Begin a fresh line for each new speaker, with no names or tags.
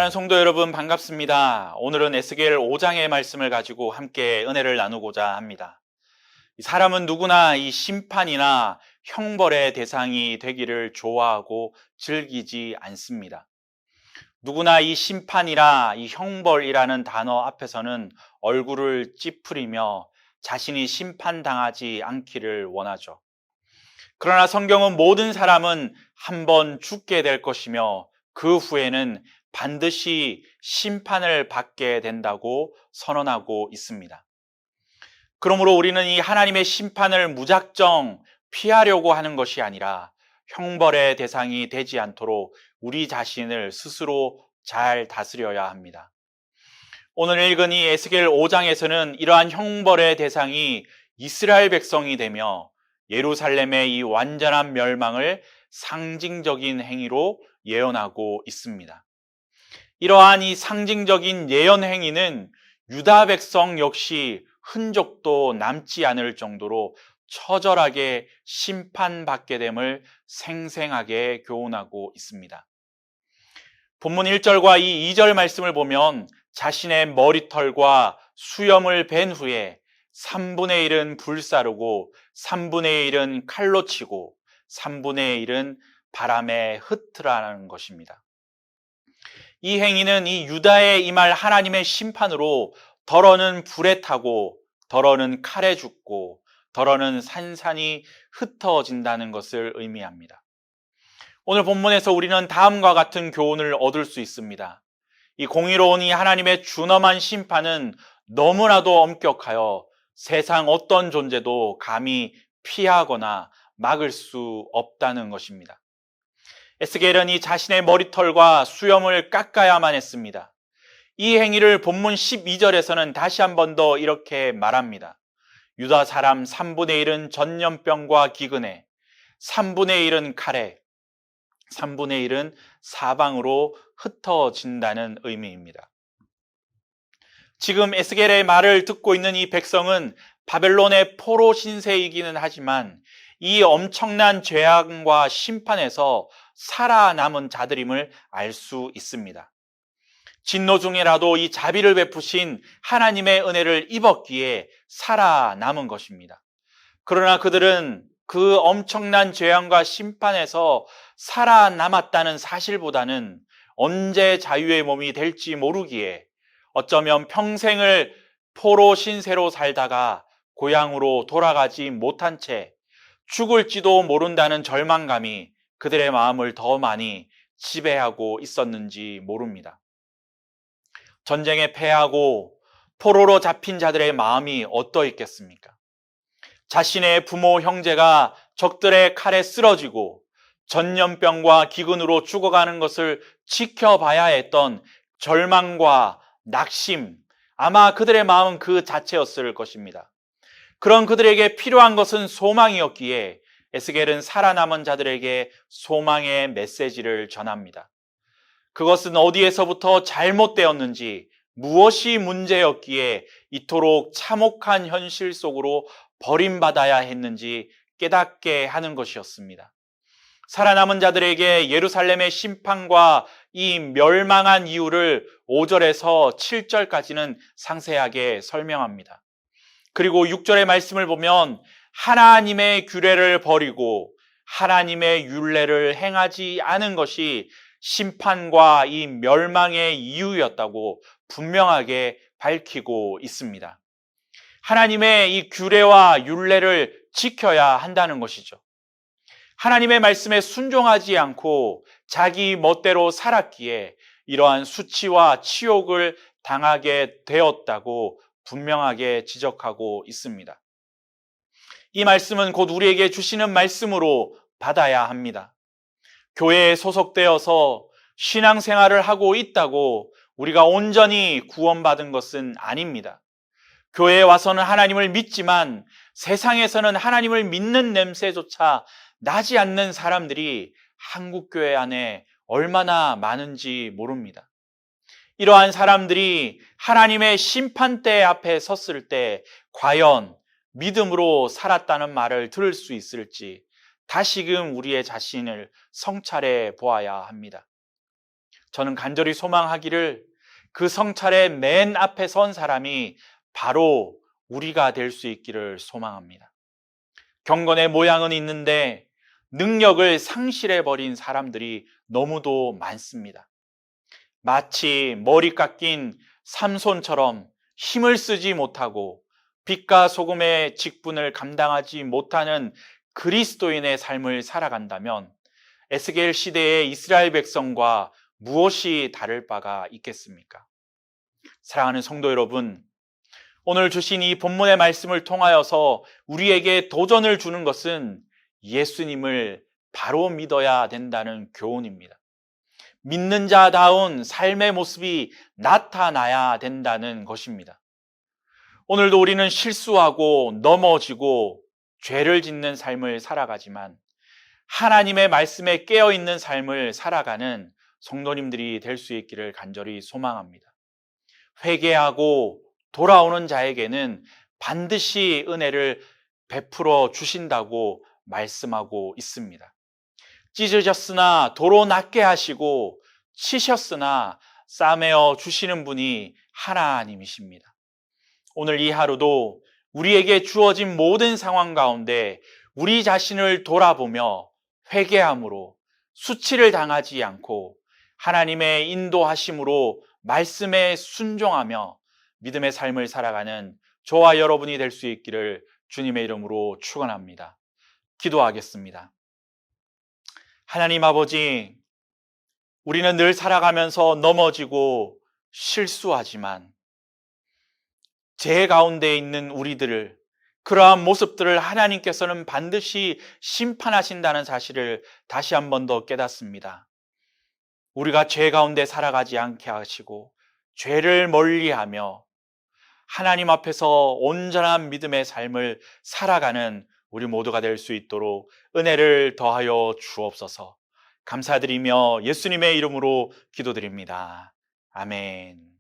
사랑하는 성도 여러분, 반갑습니다. 오늘은 에스겔 5장의 말씀을 가지고 함께 은혜를 나누고자 합니다. 사람은 누구나 이 심판이나 형벌의 대상이 되기를 좋아하고 즐기지 않습니다. 누구나 이 심판이나 이 형벌이라는 단어 앞에서는 얼굴을 찌푸리며 자신이 심판당하지 않기를 원하죠. 그러나 성경은 모든 사람은 한번 죽게 될 것이며 그 후에는 반드시 심판을 받게 된다고 선언하고 있습니다. 그러므로 우리는 이 하나님의 심판을 무작정 피하려고 하는 것이 아니라 형벌의 대상이 되지 않도록 우리 자신을 스스로 잘 다스려야 합니다. 오늘 읽은 이 에스겔 5장에서는 이러한 형벌의 대상이 이스라엘 백성이 되며 예루살렘의 이 완전한 멸망을 상징적인 행위로 예언하고 있습니다. 이러한 이 상징적인 예언 행위는 유다 백성 역시 흔적도 남지 않을 정도로 처절하게 심판받게 됨을 생생하게 교훈하고 있습니다. 본문 1절과 이 2절 말씀을 보면 자신의 머리털과 수염을 벤 후에 3분의 1은 불사르고 3분의 1은 칼로 치고 3분의 1은 바람에 흩으라는 것입니다. 이 행위는 이 유다에 임할 하나님의 심판으로 덜어는 불에 타고 덜어는 칼에 죽고 덜어는 산산이 흩어진다는 것을 의미합니다. 오늘 본문에서 우리는 다음과 같은 교훈을 얻을 수 있습니다. 이 공의로운 이 하나님의 준엄한 심판은 너무나도 엄격하여 세상 어떤 존재도 감히 피하거나 막을 수 없다는 것입니다. 에스겔은 이 자신의 머리털과 수염을 깎아야만 했습니다. 이 행위를 본문 12절에서는 다시 한 번 더 이렇게 말합니다. 유다 사람 3분의 1은 전염병과 기근에, 3분의 1은 칼에, 3분의 1은 사방으로 흩어진다는 의미입니다. 지금 에스겔의 말을 듣고 있는 이 백성은 바벨론의 포로 신세이기는 하지만 이 엄청난 죄악과 심판에서 살아남은 자들임을 알 수 있습니다. 진노 중에라도 이 자비를 베푸신 하나님의 은혜를 입었기에 살아남은 것입니다. 그러나 그들은 그 엄청난 재앙과 심판에서 살아남았다는 사실보다는 언제 자유의 몸이 될지 모르기에 어쩌면 평생을 포로 신세로 살다가 고향으로 돌아가지 못한 채 죽을지도 모른다는 절망감이 그들의 마음을 더 많이 지배하고 있었는지 모릅니다. 전쟁에 패하고 포로로 잡힌 자들의 마음이 어떠했겠습니까? 자신의 부모 형제가 적들의 칼에 쓰러지고 전염병과 기근으로 죽어가는 것을 지켜봐야 했던 절망과 낙심, 아마 그들의 마음은 그 자체였을 것입니다. 그런 그들에게 필요한 것은 소망이었기에 에스겔은 살아남은 자들에게 소망의 메시지를 전합니다. 그것은 어디에서부터 잘못되었는지, 무엇이 문제였기에 이토록 참혹한 현실 속으로 버림받아야 했는지 깨닫게 하는 것이었습니다. 살아남은 자들에게 예루살렘의 심판과 이 멸망한 이유를 5절에서 7절까지는 상세하게 설명합니다. 그리고 6절의 말씀을 보면 하나님의 규례를 버리고 하나님의 율례를 행하지 않은 것이 심판과 이 멸망의 이유였다고 분명하게 밝히고 있습니다. 하나님의 이 규례와 율례를 지켜야 한다는 것이죠. 하나님의 말씀에 순종하지 않고 자기 멋대로 살았기에 이러한 수치와 치욕을 당하게 되었다고 분명하게 지적하고 있습니다. 이 말씀은 곧 우리에게 주시는 말씀으로 받아야 합니다. 교회에 소속되어서 신앙생활을 하고 있다고 우리가 온전히 구원받은 것은 아닙니다. 교회에 와서는 하나님을 믿지만 세상에서는 하나님을 믿는 냄새조차 나지 않는 사람들이 한국교회 안에 얼마나 많은지 모릅니다. 이러한 사람들이 하나님의 심판대 앞에 섰을 때 과연 믿음으로 살았다는 말을 들을 수 있을지 다시금 우리의 자신을 성찰해 보아야 합니다. 저는 간절히 소망하기를 그 성찰의 맨 앞에 선 사람이 바로 우리가 될 수 있기를 소망합니다. 경건의 모양은 있는데 능력을 상실해버린 사람들이 너무도 많습니다. 마치 머리 깎인 삼손처럼 힘을 쓰지 못하고 빛과 소금의 직분을 감당하지 못하는 그리스도인의 삶을 살아간다면 에스겔 시대의 이스라엘 백성과 무엇이 다를 바가 있겠습니까? 사랑하는 성도 여러분, 오늘 주신 이 본문의 말씀을 통하여서 우리에게 도전을 주는 것은 예수님을 바로 믿어야 된다는 교훈입니다. 믿는 자다운 삶의 모습이 나타나야 된다는 것입니다. 오늘도 우리는 실수하고 넘어지고 죄를 짓는 삶을 살아가지만 하나님의 말씀에 깨어있는 삶을 살아가는 성도님들이 될 수 있기를 간절히 소망합니다. 회개하고 돌아오는 자에게는 반드시 은혜를 베풀어 주신다고 말씀하고 있습니다. 찢으셨으나 도로 낫게 하시고 치셨으나 싸매어 주시는 분이 하나님이십니다. 오늘 이 하루도 우리에게 주어진 모든 상황 가운데 우리 자신을 돌아보며 회개함으로 수치를 당하지 않고 하나님의 인도하심으로 말씀에 순종하며 믿음의 삶을 살아가는 저와 여러분이 될 수 있기를 주님의 이름으로 축원합니다. 기도하겠습니다. 하나님 아버지, 우리는 늘 살아가면서 넘어지고 실수하지만 죄 가운데 있는 우리들을, 그러한 모습들을 하나님께서는 반드시 심판하신다는 사실을 다시 한 번 더 깨닫습니다. 우리가 죄 가운데 살아가지 않게 하시고 죄를 멀리하며 하나님 앞에서 온전한 믿음의 삶을 살아가는 우리 모두가 될 수 있도록 은혜를 더하여 주옵소서. 감사드리며 예수님의 이름으로 기도드립니다. 아멘.